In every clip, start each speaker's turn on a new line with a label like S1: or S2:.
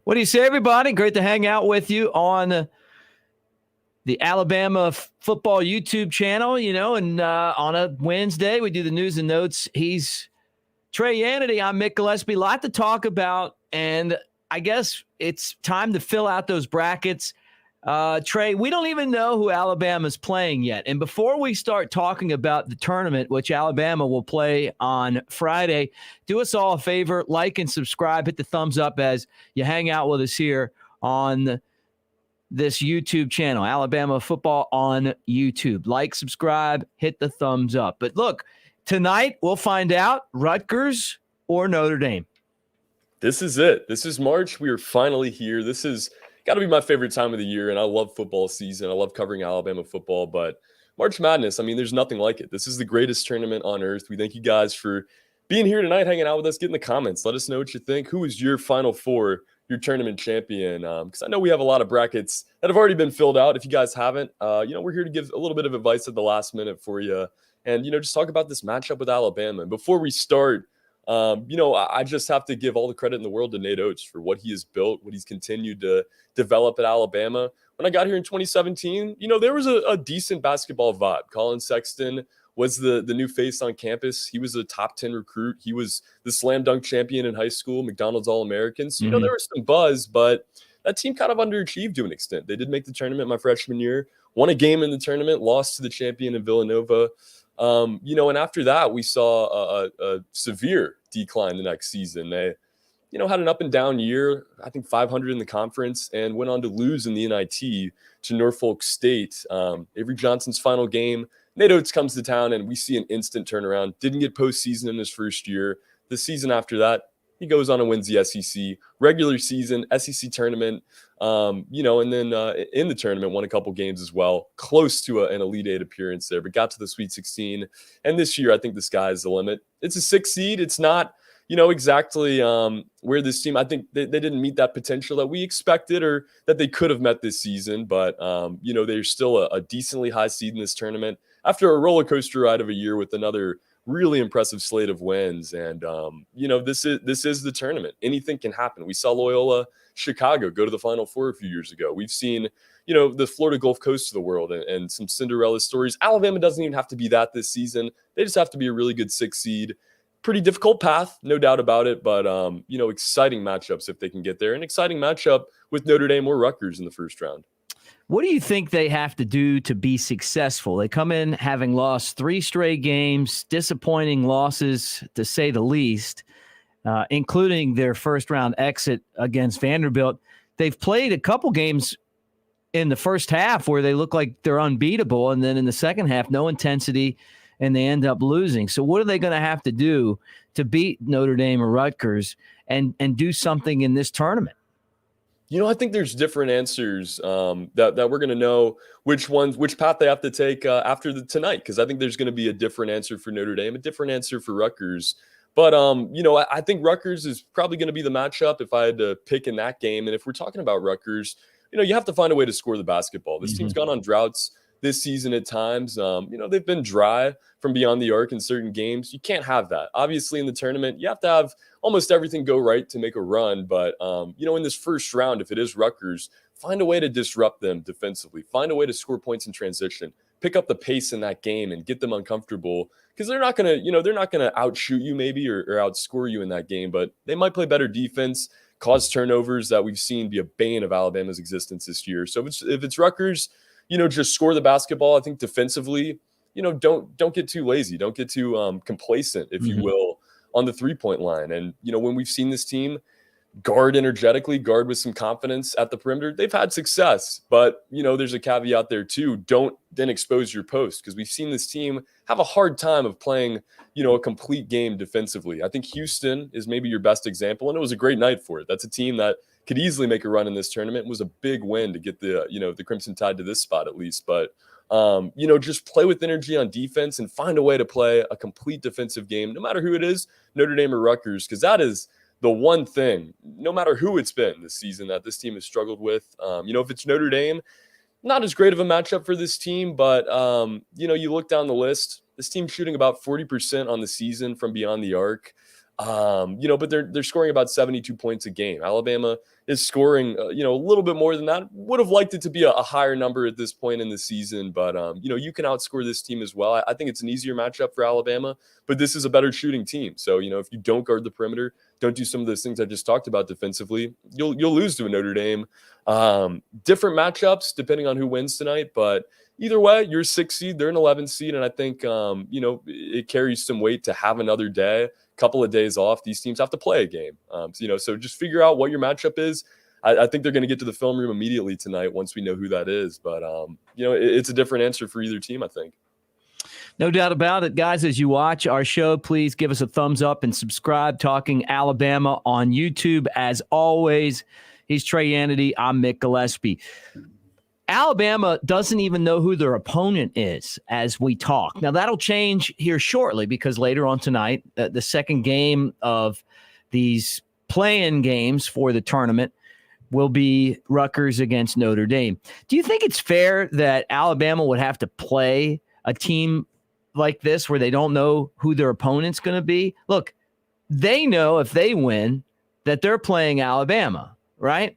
S1: What do you say, everybody? Great to hang out with you on the Alabama football YouTube channel, and on a Wednesday, we do the news and notes. He's Trey Yanity. I'm Mick Gillispie. A lot to talk about, and I guess it's time to fill out those brackets. Trey, we don't even know who Alabama's playing yet. And before we start talking about the tournament, which Alabama will play on Friday, do us all a favor, like and subscribe, hit the thumbs up as you hang out with us here on this YouTube channel, Alabama Football on YouTube. Like, subscribe, hit the thumbs up. But look, tonight we'll find out Rutgers or Notre Dame.
S2: This is it. This is March. We are finally here. This is got to be my favorite time of the year, and I love football season. I love covering Alabama football, but March Madness, I mean, there's nothing like it. This is the greatest tournament on earth. We thank you guys for being here tonight, hanging out with us. Get in the comments. Let us know what you think. Who is your Final Four, your tournament champion? Because I know we have a lot of brackets that have already been filled out. If you guys haven't, we're here to give a little bit of advice at the last minute for you, and just talk about this matchup with Alabama. And before we start, I just have to give all the credit in the world to Nate Oates for what he has built, what he's continued to develop at Alabama. When I got here in 2017, there was a decent basketball vibe. Colin Sexton was the new face on campus. He was a top 10 recruit. He was the slam dunk champion in high school, McDonald's All-American. So, there was some buzz, but that team kind of underachieved to an extent. They did make the tournament my freshman year, won a game in the tournament, lost to the champion in Villanova. And after that, we saw a severe decline the next season. They, had an up and down year, I think 500 in the conference, and went on to lose in the NIT to Norfolk State. Avery Johnson's final game, Nate Oates comes to town, and we see an instant turnaround. Didn't get postseason in his first year. The season after that, he goes on and wins the SEC regular season, SEC tournament, and then in the tournament, won a couple games as well, close to an Elite Eight appearance there, but got to the Sweet 16. And this year, I think the sky is the limit. It's a 6 seed. It's not, exactly where this team, I think they didn't meet that potential that we expected or that they could have met this season. But, they're still a decently high seed in this tournament after a roller coaster ride of a year with another really impressive slate of wins. And, this is the tournament. Anything can happen. We saw Loyola Chicago go to the Final Four a few years ago. We've seen, the Florida Gulf Coast of the world and some Cinderella stories. Alabama doesn't even have to be that this season. They just have to be a really good 6 seed. Pretty difficult path, no doubt about it. But, exciting matchups if they can get there. An exciting matchup with Notre Dame or Rutgers in the first round.
S1: What do you think they have to do to be successful? They come in having lost 3 straight games, disappointing losses to say the least, including their first-round exit against Vanderbilt. They've played a couple games in the first half where they look like they're unbeatable, and then in the second half, no intensity, and they end up losing. So what are they going to have to do to beat Notre Dame or Rutgers and do something in this tournament?
S2: I think there's different answers that we're going to know which path they have to take after tonight, because I think there's going to be a different answer for Notre Dame, a different answer for Rutgers. But, I think Rutgers is probably going to be the matchup if I had to pick in that game. And if we're talking about Rutgers, you have to find a way to score the basketball. This team's gone on droughts this season at times. They've been dry from beyond the arc in certain games. You can't have that. Obviously, in the tournament, you have to have almost everything go right to make a run. But, in this first round, if it is Rutgers, find a way to disrupt them defensively. Find a way to score points in transition. Pick up the pace in that game and get them uncomfortable, because they're not going to outshoot you maybe or outscore you in that game, but they might play better defense, cause turnovers that we've seen be a bane of Alabama's existence this year. So if it's Rutgers, just score the basketball. I think defensively, don't get too lazy. Don't get too complacent, if you will, on the 3-point line. And, when we've seen this team guard energetically, guard with some confidence at the perimeter, they've had success. But, there's a caveat there too. Don't then expose your post, because we've seen this team have a hard time of playing, a complete game defensively. I think Houston is maybe your best example, and it was a great night for it. That's a team that could easily make a run in this tournament. It was a big win to get the Crimson Tide to this spot at least. But, just play with energy on defense and find a way to play a complete defensive game, no matter who it is, Notre Dame or Rutgers, because that is the one thing, no matter who it's been this season, that this team has struggled with. If it's Notre Dame, not as great of a matchup for this team, but, you look down the list, this team's shooting about 40% on the season from beyond the arc. But they're scoring about 72 points a game. Alabama is scoring, a little bit more than that. Would have liked it to be a higher number at this point in the season, but you can outscore this team as well. I think it's an easier matchup for Alabama, but this is a better shooting team. So, if you don't guard the perimeter, don't do some of those things I just talked about defensively, you'll lose to a Notre Dame. Different matchups depending on who wins tonight, but either way, you're a 6 seed, they're an 11 seed, and I think it carries some weight to have another day. Couple of days off. These teams have to play a game. So just figure out what your matchup is. I think they're going to get to the film room immediately tonight once we know who that is. But, it's a different answer for either team, I think.
S1: No doubt about it. Guys, as you watch our show, please give us a thumbs up and subscribe. Talking Alabama on YouTube. As always, he's Trey Yanity. I'm Mick Gillispie. Alabama doesn't even know who their opponent is as we talk. Now, that'll change here shortly because later on tonight, the second game of these play-in games for the tournament will be Rutgers against Notre Dame. Do you think it's fair that Alabama would have to play a team like this where they don't know who their opponent's going to be? Look, they know if they win that they're playing Alabama, right?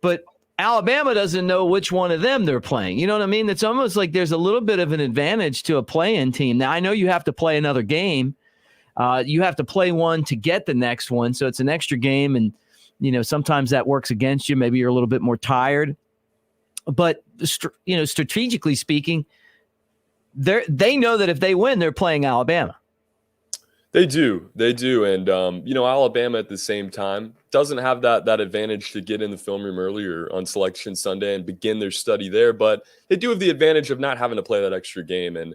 S1: But Alabama doesn't know which one of them they're playing. You know what I mean? It's almost like there's a little bit of an advantage to a play-in team. Now, I know you have to play another game. You have to play one to get the next one, so it's an extra game, and sometimes that works against you. Maybe you're a little bit more tired. But strategically speaking, they know that if they win, they're playing Alabama.
S2: They do. And, Alabama at the same time doesn't have that advantage to get in the film room earlier on Selection Sunday and begin their study there. But they do have the advantage of not having to play that extra game and,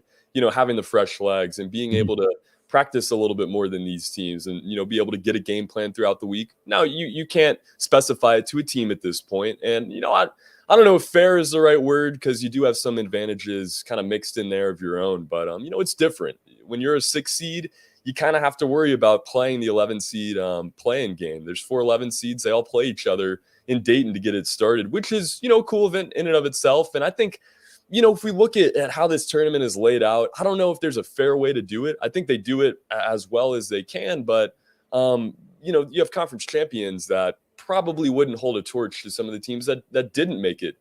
S2: having the fresh legs and being able to practice a little bit more than these teams and, be able to get a game plan throughout the week. Now, you can't specify it to a team at this point. And, I don't know if fair is the right word because you do have some advantages kind of mixed in there of your own. But, it's different. When you're a 6 seed, you kind of have to worry about playing the 11 seed play-in game. There's 4 11 seeds. They all play each other in Dayton to get it started, which is, a cool event in and of itself. And I think, if we look at how this tournament is laid out, I don't know if there's a fair way to do it. I think they do it as well as they can. But, you have conference champions that probably wouldn't hold a torch to some of the teams that didn't make it,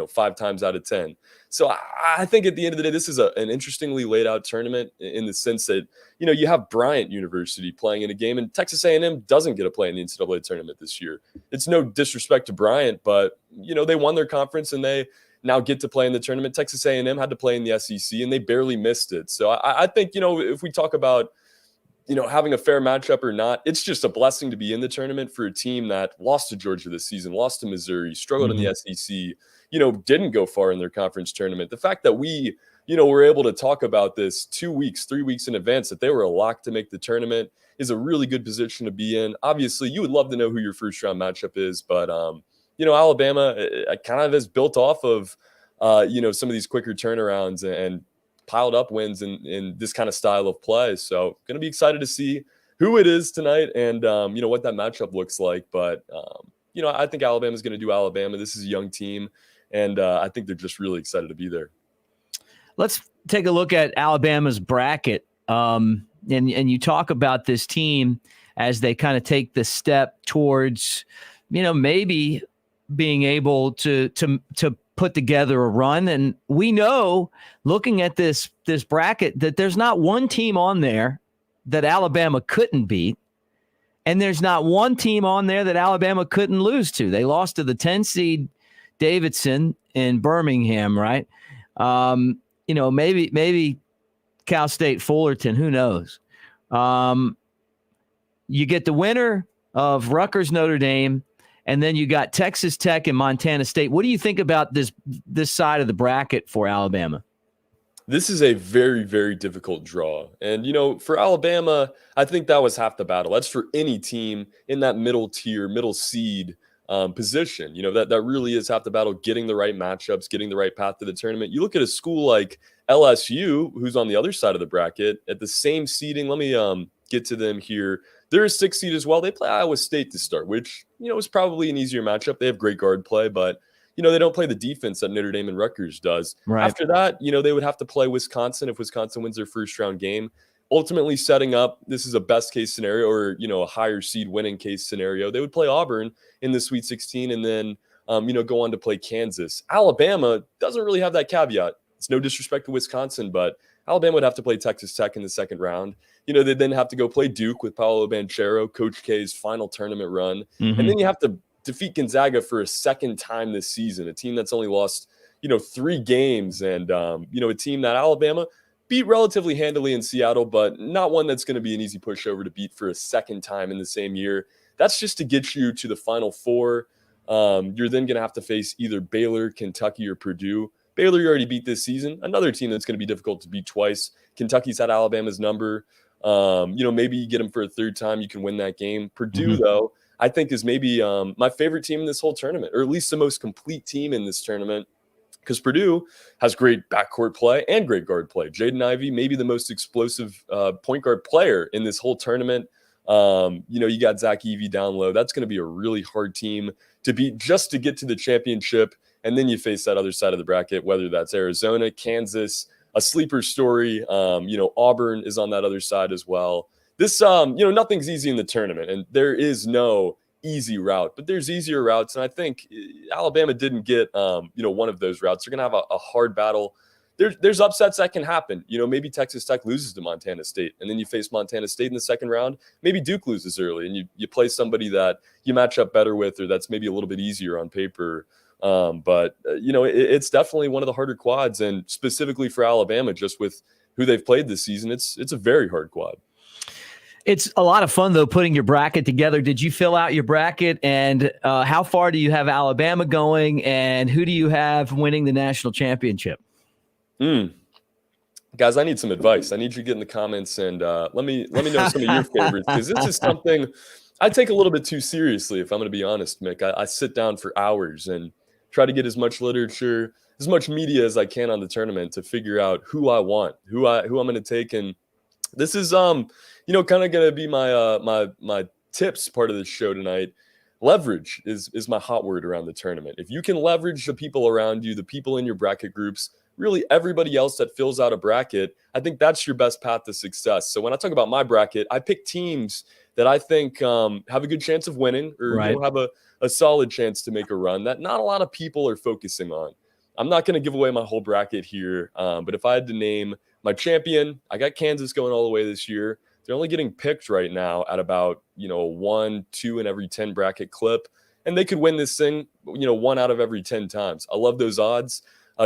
S2: 5 times out of 10. So I think at the end of the day, this is an interestingly laid out tournament in the sense that, you have Bryant University playing in a game and Texas A&M doesn't get to play in the NCAA tournament this year. It's no disrespect to Bryant, but, they won their conference and they now get to play in the tournament. Texas A&M had to play in the SEC and they barely missed it. So I think, if we talk about, having a fair matchup or not, it's just a blessing to be in the tournament for a team that lost to Georgia this season, lost to Missouri, struggled in the SEC, didn't go far in their conference tournament. The fact that we, were able to talk about this 2 weeks, 3 weeks in advance, that they were a lock to make the tournament is a really good position to be in. Obviously, you would love to know who your first round matchup is, but, Alabama kind of is built off of, some of these quicker turnarounds and piled up wins in this kind of style of play. So going to be excited to see who it is tonight and, what that matchup looks like. But, I think Alabama is going to do Alabama. This is a young team, and I think they're just really excited to be there.
S1: Let's take a look at Alabama's bracket. And you talk about this team as they kind of take the step towards, maybe being able to put together a run. And we know, looking at this bracket, that there's not one team on there that Alabama couldn't beat. And there's not one team on there that Alabama couldn't lose to. They lost to the 10 seed Davidson in Birmingham, right? Maybe Cal State Fullerton, who knows? You get the winner of Rutgers Notre Dame, and then you got Texas Tech and Montana State. What do you think about this side of the bracket for Alabama?
S2: This is a very, very difficult draw. And, for Alabama, I think that was half the battle. That's for any team in that middle tier, middle seed position. That really is half the battle, getting the right matchups, getting the right path to the tournament. You look at a school like LSU, who's on the other side of the bracket, at the same seeding. Let me get to them here. They're a 6 seed as well. They play Iowa State to start, which, is probably an easier matchup. They have great guard play, but they don't play the defense that Notre Dame and Rutgers does. Right. After that, they would have to play Wisconsin if Wisconsin wins their first round game. ultimately setting up, this is a best case scenario or, a higher seed winning case scenario. They would play Auburn in the Sweet 16 and then, go on to play Kansas. Alabama doesn't really have that caveat. It's no disrespect to Wisconsin, but Alabama would have to play Texas Tech in the second round. They'd then have to go play Duke with Paolo Banchero, Coach K's final tournament run.
S1: Mm-hmm.
S2: And then you have to defeat Gonzaga for a second time this season, a team that's only lost, 3 games and, a team that Alabama beat relatively handily in Seattle, but not one that's going to be an easy pushover to beat for a second time in the same year. That's just to get you to the Final Four. You're then going to have to face either Baylor, Kentucky, or Purdue. Baylor you already beat this season. Another team that's going to be difficult to beat twice. Kentucky's had Alabama's number. Maybe you get them for a third time. You can win that game. Purdue, though, I think is maybe my favorite team in this whole tournament, or at least the most complete team in this tournament, because Purdue has great backcourt play and great guard play. Jaden Ivey, maybe the most explosive point guard player in this whole tournament. You got Zach Evey down low. That's going to be a really hard team to beat just to get to the championship. And then you face that other side of the bracket, whether that's Arizona, Kansas, a sleeper story. Auburn is on that other side as well. This, nothing's easy in the tournament, and there is no easy route, but there's easier routes. And I think Alabama didn't get, one of those routes. They're going to have a hard battle. There's upsets that can happen. Maybe Texas Tech loses to Montana State, and then you face Montana State in the second round. Maybe Duke loses early, and you play somebody that you match up better with, or that's maybe a little bit easier on paper. It's definitely one of the harder quads, and specifically for Alabama, just with who they've played this season, it's a very hard quad.
S1: It's a lot of fun, though, putting your bracket together. Did you fill out your bracket, and how far do you have Alabama going, and who do you have winning the national championship?
S2: Guys, I need some advice. I need you to get in the comments and let me know some of your favorites, because this is something I take a little bit too seriously, if I'm going to be honest, Mick. I sit down for hours and try to get as much literature, as much media as I can on the tournament to figure out who I want, who I'm going to take. And this is kind of going to be my tips part of the show tonight. Leverage is my hot word around the tournament. If you can leverage the people around you, the people in your bracket groups, really everybody else that fills out a bracket, I think that's your best path to success. So when I talk about my bracket, I pick teams that I think have a good chance of winning, or have a solid chance to make a run that not a lot of people are focusing on. I'm not going to give away my whole bracket here, but if I had to name my champion, I got Kansas going all the way this year. They're only getting picked right now at about 1, 2 in every 10 bracket clip, and they could win this thing 1 out of every 10 times. I love those odds.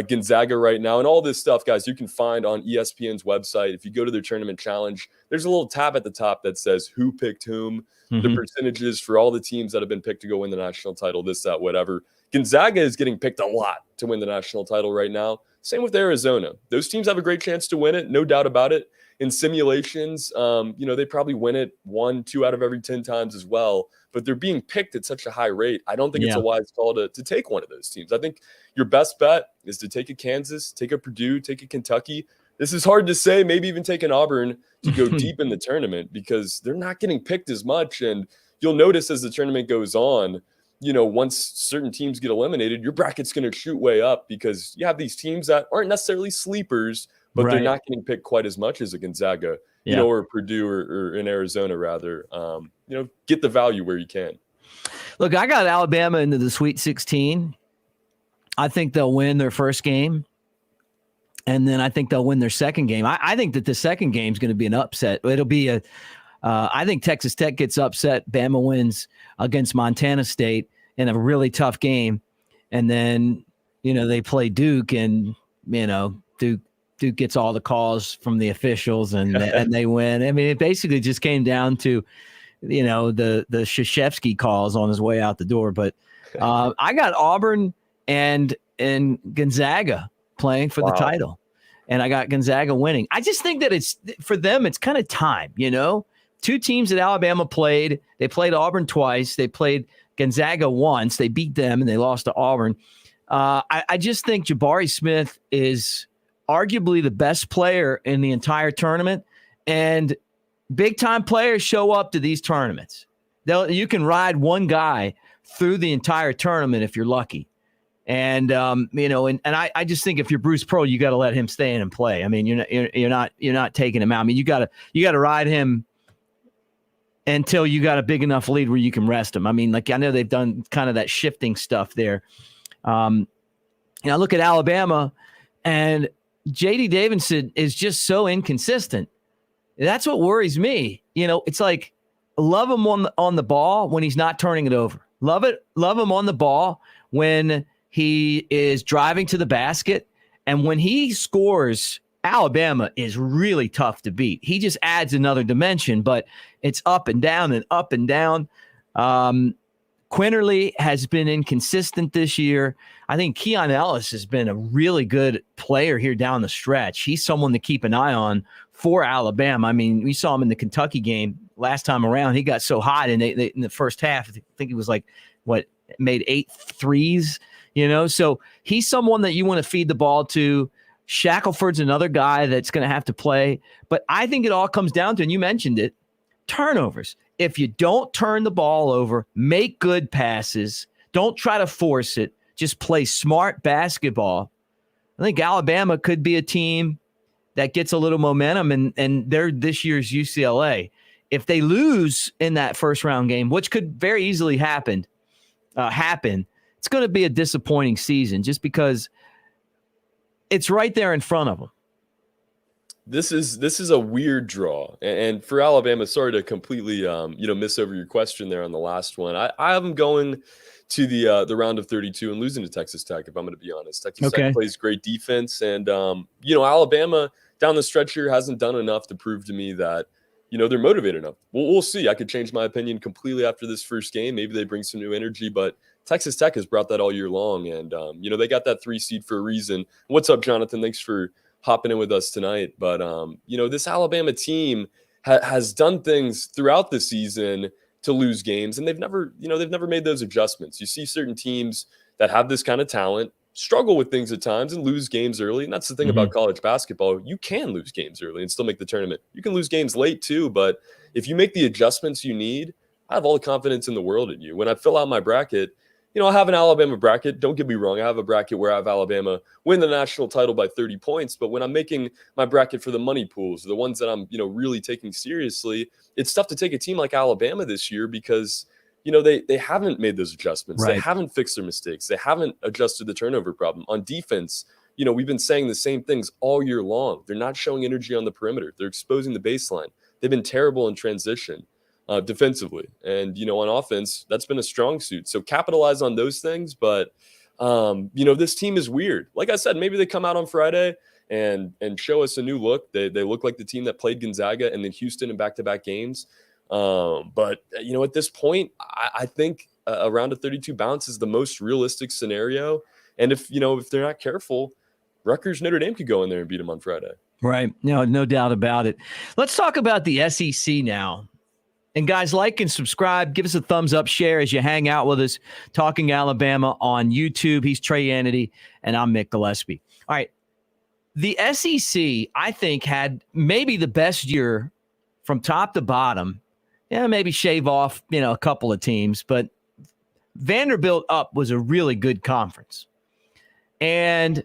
S2: Gonzaga right now, and all this stuff, guys, you can find on ESPN's website. If you go to their tournament challenge, there's a little tab at the top that says who picked whom, the percentages for all the teams that have been picked to go win the national title, this, that, whatever. Gonzaga is getting picked a lot to win the national title right now. Same with Arizona. Those teams have a great chance to win it, no doubt about it. In simulations, they probably win it 1, 2 out of every 10 times as well, but they're being picked at such a high rate. I don't think it's a wise call to take one of those teams. I think your best bet is to take a Kansas, take a Purdue, take a Kentucky. This is hard to say, maybe even take an Auburn to go deep in the tournament, because they're not getting picked as much. And you'll notice as the tournament goes on, once certain teams get eliminated, your bracket's going to shoot way up, because you have these teams that aren't necessarily sleepers, but they're not getting picked quite as much as a Gonzaga, or Purdue, or in Arizona rather. Get the value where you can.
S1: Look, I got Alabama into the Sweet 16. I think they'll win their first game, and then I think they'll win their second game. I think that the second game is going to be an upset. It'll be I think Texas Tech gets upset. Bama wins against Montana State in a really tough game, and then they play Duke, and Duke gets all the calls from the officials, and they win. I mean, it basically just came down to the Krzyzewski calls on his way out the door. But I got Auburn and Gonzaga playing for the title, and I got Gonzaga winning. I just think that it's for them, it's kind of time. 2 teams that Alabama played. They played Auburn twice. They played Gonzaga once. They beat them, and they lost to Auburn. I just think Jabari Smith is arguably the best player in the entire tournament, and big-time players show up to these tournaments. You can ride one guy through the entire tournament if you're lucky. And and I just think if you're Bruce Pearl, you got to let him stay in and play. I mean, you're not taking him out. I mean, you got to ride him until you got a big enough lead where you can rest him. I mean, like I know they've done kind of that shifting stuff there. I look at Alabama, and J.D. Davidson is just so inconsistent. That's what worries me. It's like love him on the ball when he's not turning it over. Love him on the ball when he is driving to the basket. And when he scores, Alabama is really tough to beat. He just adds another dimension, but it's up and down and up and down. Quinterly has been inconsistent this year. I think Keon Ellis has been a really good player here down the stretch. He's someone to keep an eye on for Alabama. I mean, we saw him in the Kentucky game last time around. He got so hot in the first half. I think he was made 8 threes, So he's someone that you want to feed the ball to. Shackelford's another guy that's going to have to play. But I think it all comes down to, and you mentioned it, turnovers. If you don't turn the ball over, make good passes, don't try to force it, just play smart basketball, I think Alabama could be a team that gets a little momentum, and they're this year's UCLA. If they lose in that first round game, which could very easily happen, it's going to be a disappointing season just because it's right there in front of them.
S2: This is a weird draw, and for Alabama, sorry to completely miss over your question there on the last one. I have them going to the round of 32 and losing to Texas Tech. If I'm going to be honest, Texas Tech plays great defense, and Alabama down the stretch here hasn't done enough to prove to me that they're motivated enough. We'll see. I could change my opinion completely after this first game. Maybe they bring some new energy, but Texas Tech has brought that all year long, and they got that 3 seed for a reason. What's up, Jonathan? Thanks for hopping in with us tonight. But this Alabama team has done things throughout the season to lose games, and they've never made those adjustments. You see certain teams that have this kind of talent struggle with things at times and lose games early. And that's the thing about college basketball. You can lose games early and still make the tournament. You can lose games late too, but if you make the adjustments you need, I have all the confidence in the world in you. When I fill out my bracket, I have an Alabama bracket. Don't get me wrong. I have a bracket where I have Alabama win the national title by 30 points. But when I'm making my bracket for the money pools, the ones that I'm, really taking seriously, it's tough to take a team like Alabama this year because, they haven't made those adjustments. Right. They haven't fixed their mistakes. They haven't adjusted the turnover problem. On defense, we've been saying the same things all year long. They're not showing energy on the perimeter. They're exposing the baseline. They've been terrible in transition. Defensively. And, on offense, that's been a strong suit. So capitalize on those things. But, this team is weird. Like I said, maybe they come out on Friday and show us a new look. They look like the team that played Gonzaga and then Houston in back-to-back games. But, at this point, I think a round of 32 bounce is the most realistic scenario. And if they're not careful, Rutgers, Notre Dame could go in there and beat them on Friday.
S1: Right. No doubt about it. Let's talk about the SEC now. And guys, like and subscribe. Give us a thumbs up, share as you hang out with us. Talking Alabama on YouTube. He's Trey Yanity, and I'm Mick Gillispie. All right. The SEC, I think, had maybe the best year from top to bottom. Yeah, maybe shave off, a couple of teams. But Vanderbilt up was a really good conference. And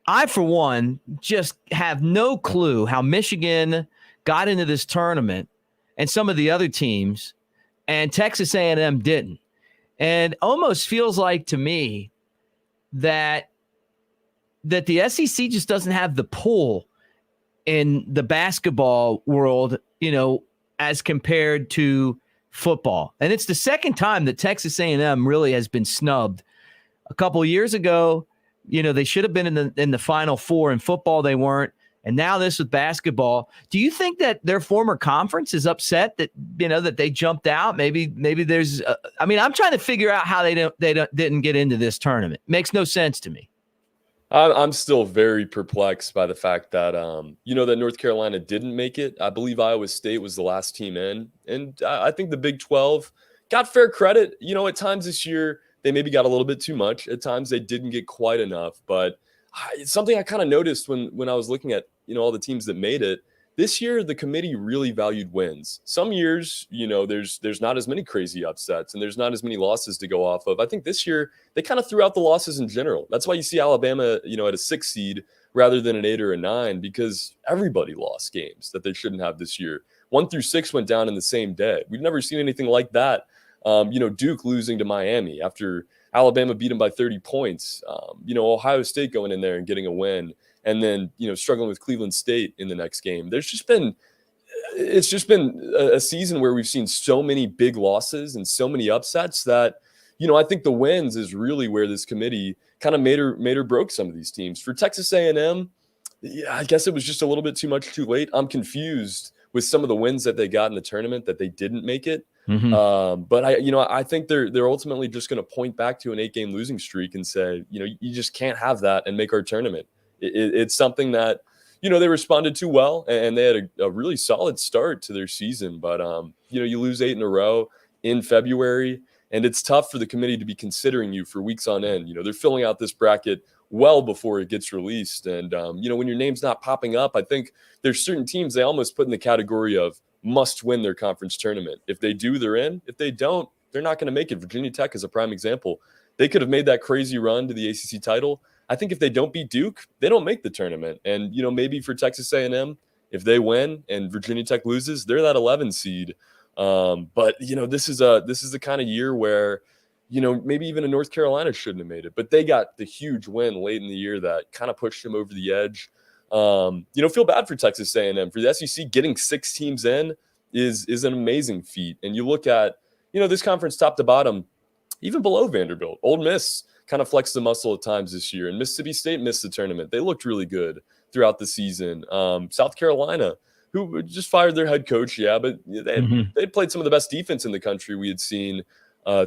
S1: I, for one, just have no clue how Michigan got into this tournament and some of the other teams, and Texas A&M didn't. And almost feels like to me that the SEC just doesn't have the pull in the basketball world, as compared to football. And it's the second time that Texas A&M really has been snubbed. A couple of years ago, they should have been in the Final Four. In football, they weren't. And now this with basketball. Do you think that their former conference is upset that that they jumped out? Maybe there's. I'm trying to figure out how they didn't get into this tournament. Makes no sense to me.
S2: I'm still very perplexed by the fact that that North Carolina didn't make it. I believe Iowa State was the last team in, and I think the Big 12 got fair credit. At times this year they maybe got a little bit too much. At times they didn't get quite enough, but it's something I kind of noticed when I was looking at all the teams that made it. This year, the committee really valued wins. Some years, there's not as many crazy upsets and there's not as many losses to go off of. I think this year they kind of threw out the losses in general. That's why you see Alabama, at a 6 seed rather than an 8 or a 9, because everybody lost games that they shouldn't have this year. 1 through 6 went down in the same day. We've never seen anything like that. Duke losing to Miami after Alabama beat them by 30 points. Ohio State going in there and getting a win. And then, struggling with Cleveland State in the next game. It's just been a season where we've seen so many big losses and so many upsets that, I think the wins is really where this committee kind of made or broke some of these teams. For Texas A&M, I guess it was just a little bit too much too late. I'm confused with some of the wins that they got in the tournament that they didn't make it. But I think they're ultimately just going to point back to an 8-game losing streak and say, you just can't have that and make our tournament. It's something that, they responded to well, and they had a really solid start to their season. But, you lose 8 in a row in February, and it's tough for the committee to be considering you for weeks on end. They're filling out this bracket well before it gets released. And, when your name's not popping up, I think there's certain teams they almost put in the category of must win their conference tournament. If they do, they're in. If they don't, they're not going to make it. Virginia Tech is a prime example. They could have made that crazy run to the ACC title. I think if they don't beat Duke, they don't make the tournament. And, maybe for Texas A&M, if they win and Virginia Tech loses, they're that 11 seed. But, this is the kind of year where, maybe even a North Carolina shouldn't have made it. But they got the huge win late in the year that kind of pushed them over the edge. Feel bad for Texas A&M. For the SEC, getting 6 teams in is an amazing feat. And you look at, this conference top to bottom, even below Vanderbilt, Ole Miss kind of flexed the muscle at times this year, and Mississippi State missed the tournament. They looked really good throughout the season. South Carolina, who just fired their head coach, but they played some of the best defense in the country we had seen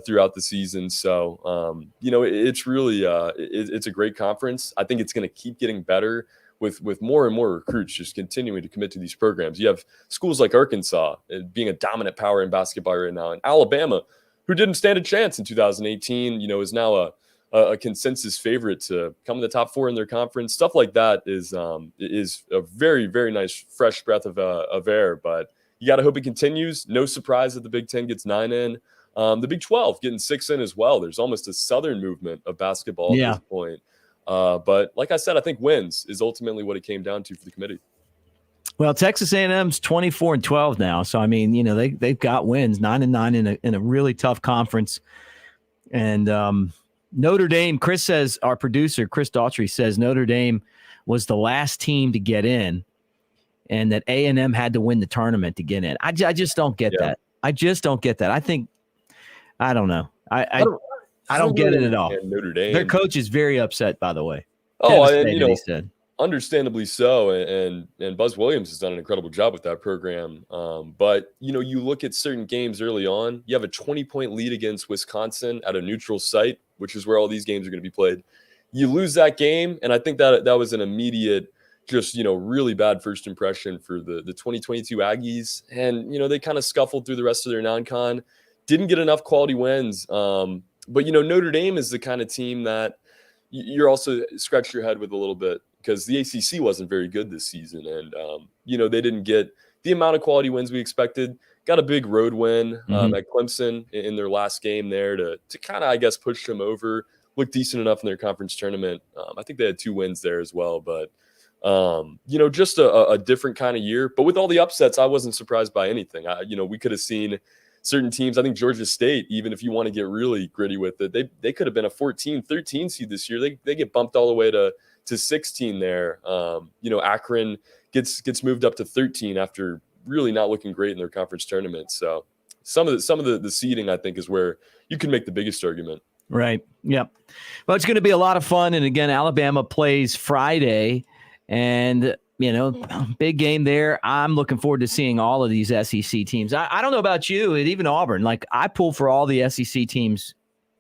S2: throughout the season. So, it's really it's a great conference. I think it's going to keep getting better with more and more recruits just continuing to commit to these programs. You have schools like Arkansas being a dominant power in basketball right now, and Alabama, who didn't stand a chance in 2018, is now a consensus favorite to come in the top 4 in their conference. Stuff like that is a very, very nice fresh breath of air. But you got to hope it continues. No surprise that the Big Ten gets 9 in. The Big 12 getting 6 in as well. There's almost a southern movement of basketball at this point. But like I said, I think wins is ultimately what it came down to for the committee.
S1: Well, Texas A&M's 24-12 now. So, I mean, they've got wins, 9-9 in a really tough conference. And Notre Dame, Chris says, our producer, Chris Daughtry, says Notre Dame was the last team to get in and that A&M had to win the tournament to get in. I just don't get that. I just don't get that. I don't know. I don't get it at all.
S2: Notre Dame.
S1: Their coach is very upset, by the way.
S2: And
S1: he said.
S2: Understandably so, and Buzz Williams has done an incredible job with that program. But you look at certain games early on. You have a 20-point lead against Wisconsin at a neutral site, which is where all these games are going to be played. You lose that game, and I think that was an immediate, just really bad first impression for the 2022 Aggies. And they kind of scuffled through the rest of their non-con, didn't get enough quality wins. But Notre Dame is the kind of team that you're also scratch your head with a little bit, because the ACC wasn't very good this season. And, they didn't get the amount of quality wins we expected. Got a big road win at Clemson in their last game there to kind of, I guess, push them over. Looked decent enough in their conference tournament. I think they had 2 wins there as well. But, just a different kind of year. But with all the upsets, I wasn't surprised by anything. We could have seen certain teams. I think Georgia State, even if you want to get really gritty with it, they could have been a 14, 13 seed this year. They get bumped all the way to 16 there. Akron gets moved up to 13 after really not looking great in their conference tournament. So some of the seeding, I think, is where you can make the biggest argument.
S1: Right. Yep. Well, it's going to be a lot of fun. And again, Alabama plays Friday, and big game there. I'm looking forward to seeing all of these SEC teams. I don't know about you, and even Auburn. Like, I pull for all the SEC teams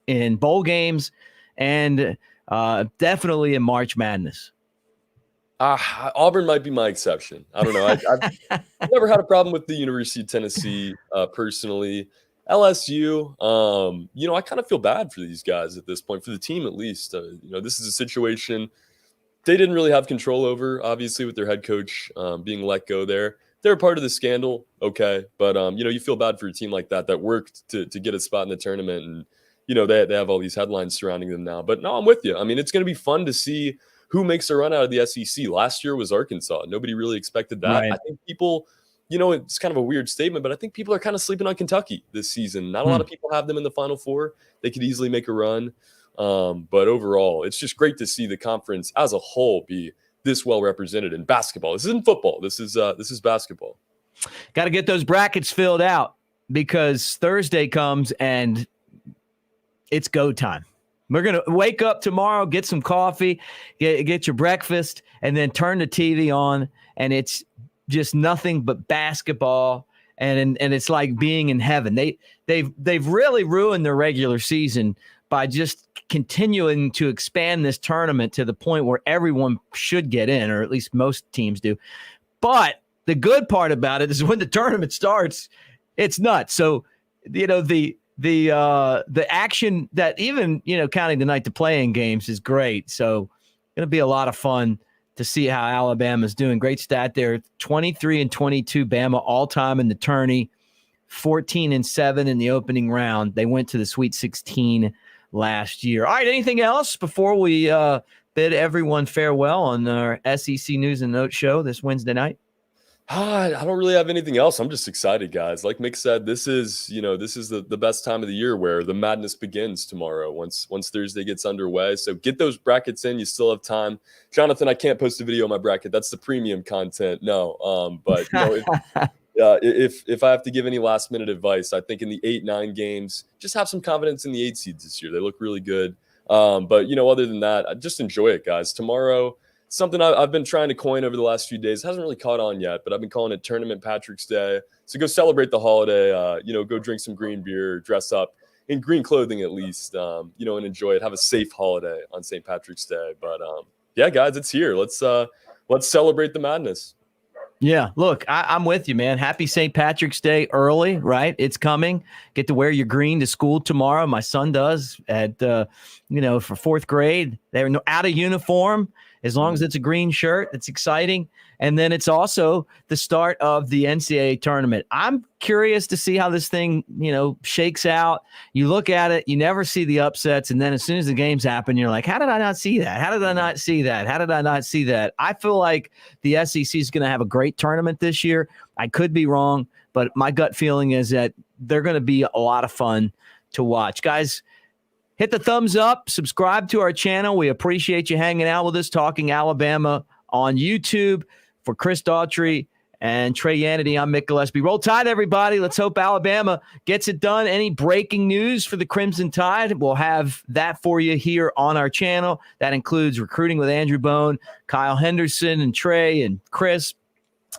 S1: in bowl games and definitely in March Madness.
S2: Auburn might be my exception. I don't know. I've never had a problem with the University of Tennessee personally. LSU, I kind of feel bad for these guys at this point, for the team at least. This is a situation they didn't really have control over, obviously, with their head coach being let go there. They're a part of the scandal, okay. But, you feel bad for a team like that worked to get a spot in the tournament. And, they have all these headlines surrounding them now. But no, I'm with you. I mean, it's going to be fun to see who makes a run out of the SEC. Last year was Arkansas. Nobody really expected that.
S1: Right.
S2: I think people, it's kind of a weird statement, but I think people are kind of sleeping on Kentucky this season. Not a lot of people have them in the Final Four. They could easily make a run. But overall, it's just great to see the conference as a whole be this well represented in basketball. This isn't football. This is basketball.
S1: Got to get those brackets filled out because Thursday comes and it's go time. We're going to wake up tomorrow, get some coffee, get your breakfast, and then turn the TV on, and it's just nothing but basketball, and it's like being in heaven. They've really ruined their regular season by just continuing to expand this tournament to the point where everyone should get in, or at least most teams do. But the good part about it is when the tournament starts, it's nuts. So, the action that even, counting tonight to play-in games is great. So going to be a lot of fun to see how Alabama's doing. Great stat there. 23-22 Bama all-time in the tourney, 14-7 in the opening round. They went to the Sweet 16 last year. All right, anything else before we bid everyone farewell on our SEC News and Notes show this Wednesday night?
S2: I don't really have anything else. I'm just excited, guys. Like Mick said, this is the best time of the year where the madness begins tomorrow once Thursday gets underway. So get those brackets in. You still have time. Jonathan, I can't post a video on my bracket. That's the premium content. No. But if I have to give any last minute advice, I think in the 8-9 games, just have some confidence in the 8 seeds this year. They look really good. But other than that, just enjoy it, guys. Tomorrow, something I've been trying to coin over the last few days. Hasn't really caught on yet, but I've been calling it Tournament Patrick's Day. So go celebrate the holiday, go drink some green beer, dress up in green clothing at least, and enjoy it. Have a safe holiday on St. Patrick's Day. But yeah, guys, it's here. Let's celebrate the madness.
S1: Yeah, look, I'm with you, man. Happy St. Patrick's Day early, right? It's coming. Get to wear your green to school tomorrow. My son does for 4th grade. They're out of uniform. As long as it's a green shirt, it's exciting. And then it's also the start of the NCAA tournament. I'm curious to see how this thing, shakes out. You look at it, you never see the upsets. And then as soon as the games happen, you're like, how did I not see that? How did I not see that? How did I not see that? I feel like the SEC is going to have a great tournament this year. I could be wrong, but my gut feeling is that they're going to be a lot of fun to watch. Guys, hit the thumbs up, subscribe to our channel. We appreciate you hanging out with us, talking Alabama on YouTube. For Chris Daughtry and Trey Yanity, I'm Mick Gillispie. Roll Tide, everybody. Let's hope Alabama gets it done. Any breaking news for the Crimson Tide, we'll have that for you here on our channel. That includes recruiting with Andrew Bone, Kyle Henderson, and Trey and Chris.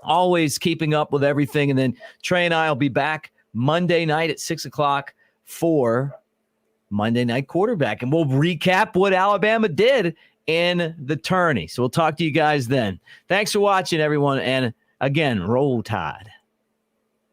S1: Always keeping up with everything. And then Trey and I will be back Monday night at 6 o'clock for Monday Night Quarterback. And we'll recap what Alabama did in the tourney. So we'll talk to you guys then. Thanks for watching, everyone. And again, Roll Tide.